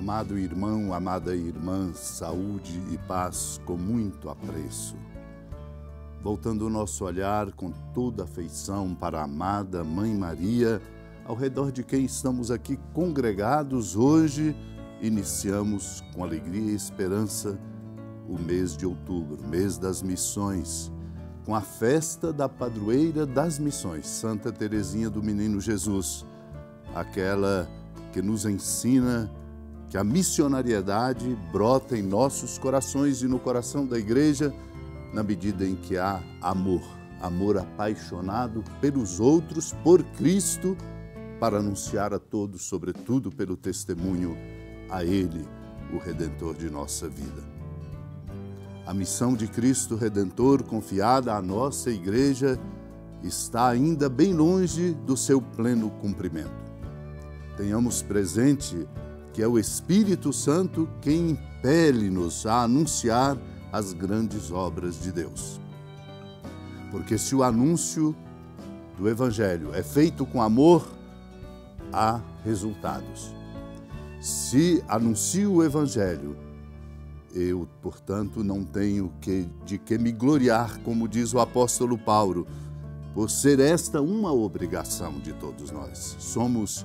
Amado irmão, amada irmã, saúde e paz com muito apreço. Voltando o nosso olhar com toda afeição para a amada Mãe Maria, ao redor de quem estamos aqui congregados hoje, iniciamos com alegria e esperança o mês de outubro, mês das missões, com a festa da padroeira das missões, Santa Teresinha do Menino Jesus, aquela que nos ensina que a missionariedade brota em nossos corações e no coração da Igreja na medida em que há amor, amor apaixonado pelos outros, por Cristo, para anunciar a todos, sobretudo pelo testemunho a Ele, o Redentor de nossa vida. A missão de Cristo Redentor confiada à nossa Igreja está ainda bem longe do seu pleno cumprimento. Tenhamos presente que é o Espírito Santo quem impele-nos a anunciar as grandes obras de Deus. Porque se o anúncio do Evangelho é feito com amor, há resultados. Se anuncio o Evangelho, eu, portanto, não tenho de que me gloriar, como diz o apóstolo Paulo, por ser esta uma obrigação de todos nós. Somos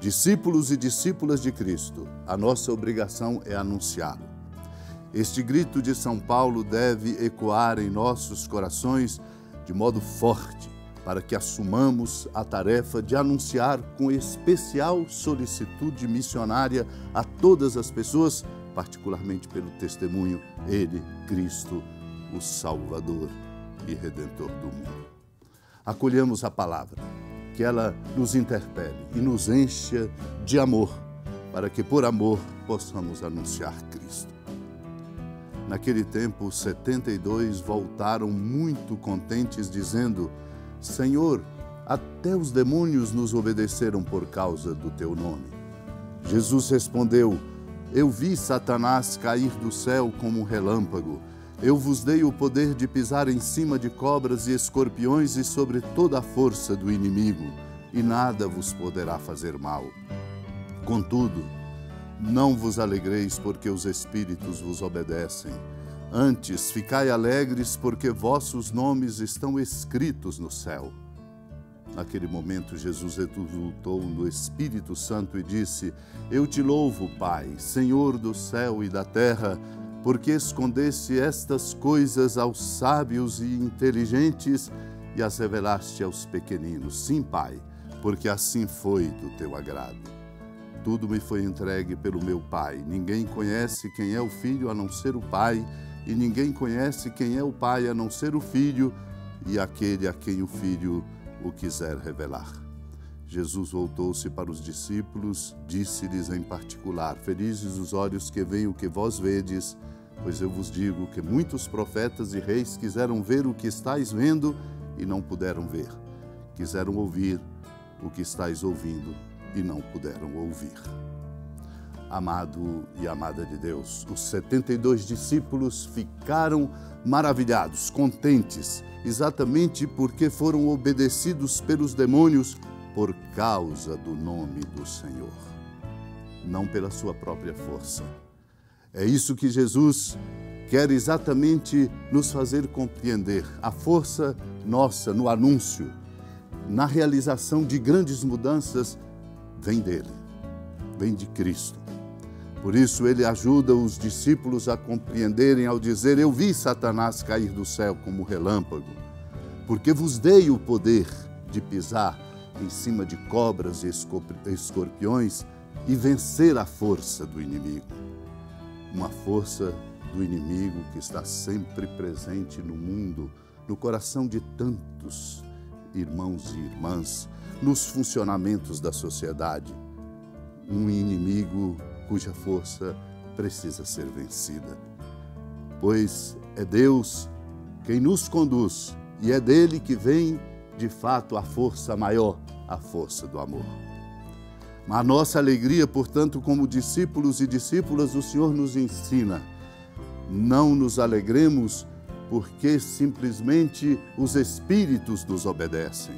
discípulos e discípulas de Cristo, a nossa obrigação é anunciá-lo. Este grito de São Paulo deve ecoar em nossos corações de modo forte, para que assumamos a tarefa de anunciar com especial solicitude missionária a todas as pessoas, particularmente pelo testemunho, Ele, Cristo, o Salvador e Redentor do mundo. Acolhemos a palavra, que ela nos interpele e nos encha de amor, para que por amor possamos anunciar Cristo. Naquele tempo, os 72 voltaram muito contentes, dizendo: Senhor, até os demônios nos obedeceram por causa do teu nome. Jesus respondeu: Eu vi Satanás cair do céu como um relâmpago. Eu vos dei o poder de pisar em cima de cobras e escorpiões e sobre toda a força do inimigo, e nada vos poderá fazer mal. Contudo, não vos alegreis porque os espíritos vos obedecem. Antes, ficai alegres porque vossos nomes estão escritos no céu. Naquele momento, Jesus exultou no Espírito Santo e disse: Eu te louvo, Pai, Senhor do céu e da terra, porque escondeste estas coisas aos sábios e inteligentes e as revelaste aos pequeninos. Sim, Pai, porque assim foi do teu agrado. Tudo me foi entregue pelo meu Pai. Ninguém conhece quem é o Filho a não ser o Pai, e ninguém conhece quem é o Pai a não ser o Filho, e aquele a quem o Filho o quiser revelar. Jesus voltou-se para os discípulos, disse-lhes em particular: Felizes os olhos que veem o que vós vedes, pois eu vos digo que muitos profetas e reis quiseram ver o que estáis vendo e não puderam ver. Quiseram ouvir o que estáis ouvindo e não puderam ouvir. Amado e amada de Deus, os 72 discípulos ficaram maravilhados, contentes, exatamente porque foram obedecidos pelos demônios por causa do nome do Senhor, não pela sua própria força. É isso que Jesus quer exatamente nos fazer compreender. A força nossa no anúncio, na realização de grandes mudanças, vem dele, vem de Cristo. Por isso ele ajuda os discípulos a compreenderem ao dizer: Eu vi Satanás cair do céu como relâmpago, porque vos dei o poder de pisar em cima de cobras e escorpiões e vencer a força do inimigo. Uma força do inimigo que está sempre presente no mundo, no coração de tantos irmãos e irmãs, nos funcionamentos da sociedade. Um inimigo cuja força precisa ser vencida. Pois é Deus quem nos conduz e é dele que vem, de fato, a força maior, a força do amor. A nossa alegria, portanto, como discípulos e discípulas, o Senhor nos ensina: não nos alegremos porque simplesmente os espíritos nos obedecem.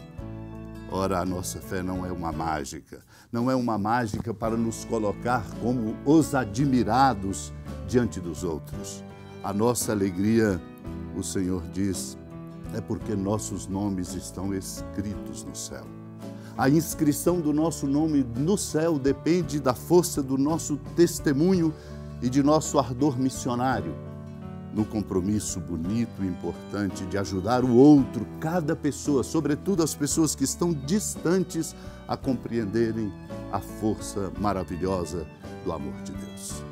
Ora, a nossa fé não é uma mágica. Não é uma mágica para nos colocar como os admirados diante dos outros. A nossa alegria, o Senhor diz, é porque nossos nomes estão escritos no céu. A inscrição do nosso nome no céu depende da força do nosso testemunho e de nosso ardor missionário, no compromisso bonito e importante de ajudar o outro, cada pessoa, sobretudo as pessoas que estão distantes, a compreenderem a força maravilhosa do amor de Deus.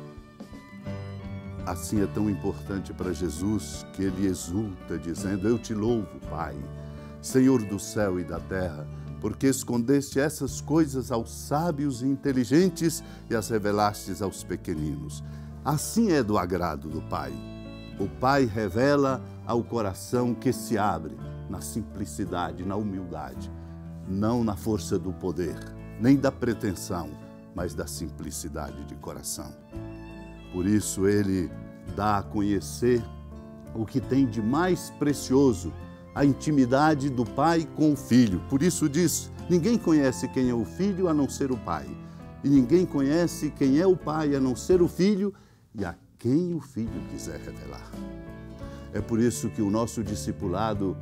Assim é tão importante para Jesus que ele exulta dizendo: eu te louvo, Pai, Senhor do céu e da terra, porque escondeste essas coisas aos sábios e inteligentes e as revelastes aos pequeninos. Assim é do agrado do Pai. O Pai revela ao coração que se abre na simplicidade, na humildade, não na força do poder, nem da pretensão, mas da simplicidade de coração. Por isso ele dá a conhecer o que tem de mais precioso, a intimidade do Pai com o Filho. Por isso diz, ninguém conhece quem é o Filho a não ser o Pai. E ninguém conhece quem é o Pai a não ser o Filho e a quem o Filho quiser revelar. É por isso que o nosso discipulado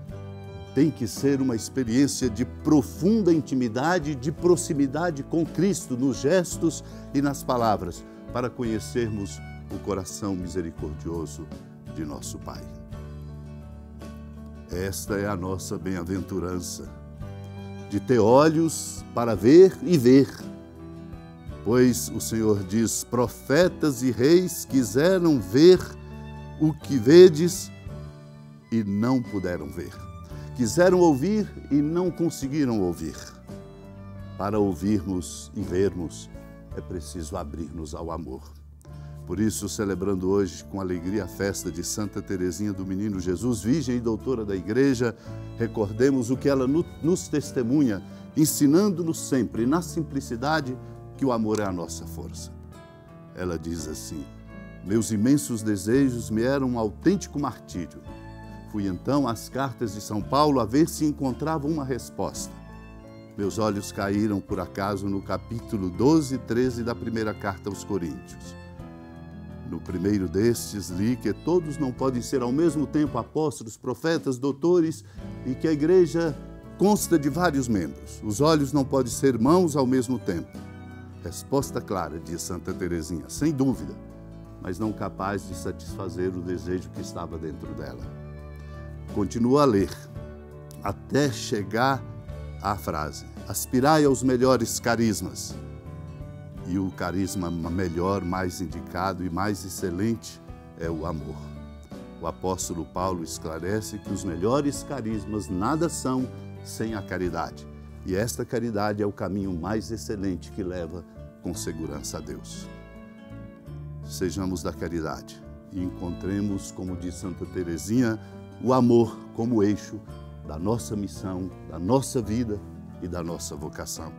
tem que ser uma experiência de profunda intimidade, de proximidade com Cristo, nos gestos e nas palavras, para conhecermos o coração misericordioso de nosso Pai. Esta é a nossa bem-aventurança, de ter olhos para ver e ver. Pois o Senhor diz, profetas e reis quiseram ver o que vedes e não puderam ver. Quiseram ouvir e não conseguiram ouvir. Para ouvirmos e vermos, é preciso abrir-nos ao amor. Por isso, celebrando hoje com alegria a festa de Santa Teresinha do Menino Jesus, Virgem e Doutora da Igreja, recordemos o que ela nos testemunha, ensinando-nos sempre, na simplicidade, que o amor é a nossa força. Ela diz assim, meus imensos desejos me eram um autêntico martírio. Fui então às cartas de São Paulo a ver se encontrava uma resposta. Meus olhos caíram por acaso no capítulo 12 e 13 da primeira carta aos Coríntios. No primeiro destes, li que todos não podem ser ao mesmo tempo apóstolos, profetas, doutores e que a igreja consta de vários membros. Os olhos não podem ser mãos ao mesmo tempo. Resposta clara, diz Santa Teresinha, sem dúvida, mas não capaz de satisfazer o desejo que estava dentro dela. Continua a ler, até chegar à frase, aspirai aos melhores carismas. E o carisma melhor, mais indicado e mais excelente é o amor. O apóstolo Paulo esclarece que os melhores carismas nada são sem a caridade. E esta caridade é o caminho mais excelente que leva com segurança a Deus. Sejamos da caridade e encontremos, como diz Santa Teresinha, o amor como eixo da nossa missão, da nossa vida e da nossa vocação,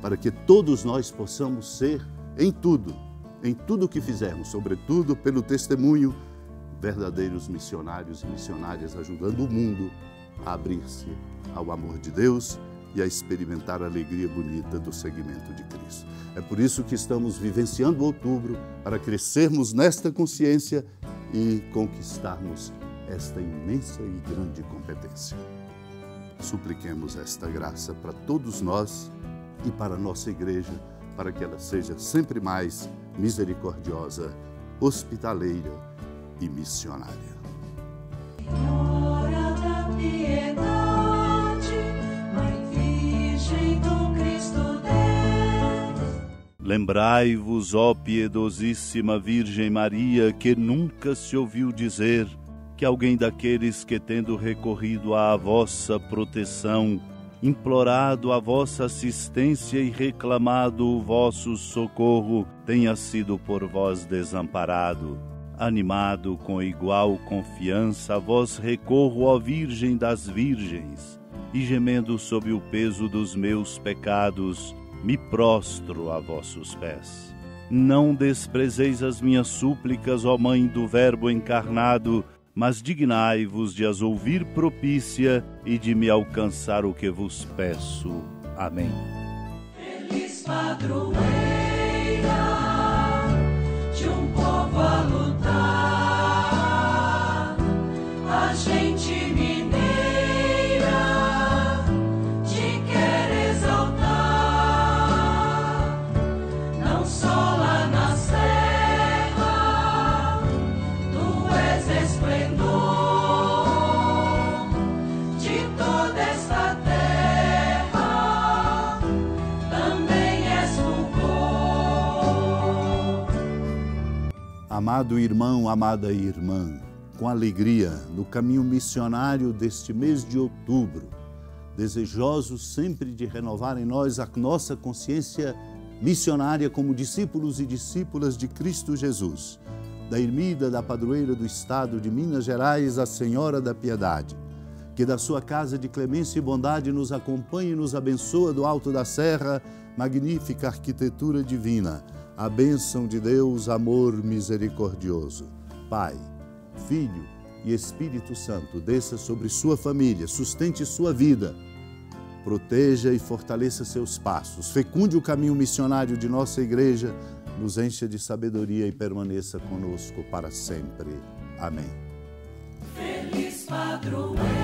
para que todos nós possamos ser, em tudo que fizermos, sobretudo pelo testemunho, verdadeiros missionários e missionárias, ajudando o mundo a abrir-se ao amor de Deus e a experimentar a alegria bonita do seguimento de Cristo. É por isso que estamos vivenciando outubro, para crescermos nesta consciência e conquistarmos esta imensa e grande competência. Supliquemos esta graça para todos nós e para a nossa igreja, para que ela seja sempre mais misericordiosa, hospitaleira e missionária. Senhora da piedade, Mãe Virgem do Cristo Deus. Lembrai-vos, ó piedosíssima Virgem Maria, que nunca se ouviu dizer que alguém daqueles que, tendo recorrido à vossa proteção, implorado a vossa assistência e reclamado o vosso socorro, tenha sido por vós desamparado. Animado com igual confiança, a vós recorro, ó Virgem das Virgens, e gemendo sob o peso dos meus pecados, me prostro a vossos pés. Não desprezeis as minhas súplicas, ó Mãe do Verbo encarnado, mas dignai-vos de as ouvir propícia e de me alcançar o que vos peço. Amém. Feliz padroeira de um povo a lutar, a gente mineira te quer exaltar, não só lá na serra, tu és esplendor de toda esta terra, também és fulgor. Amado irmão, amada irmã, com alegria, no caminho missionário deste mês de outubro, desejosos sempre de renovar em nós a nossa consciência missionária como discípulos e discípulas de Cristo Jesus, da ermida da padroeira do estado de Minas Gerais, a Senhora da Piedade, que da sua casa de clemência e bondade nos acompanhe e nos abençoa do alto da serra, magnífica arquitetura divina, a bênção de Deus, amor misericordioso. Pai, Filho e Espírito Santo, desça sobre sua família, sustente sua vida, proteja e fortaleça seus passos, fecunde o caminho missionário de nossa igreja, nos encha de sabedoria e permaneça conosco para sempre. Amém. Feliz padroeira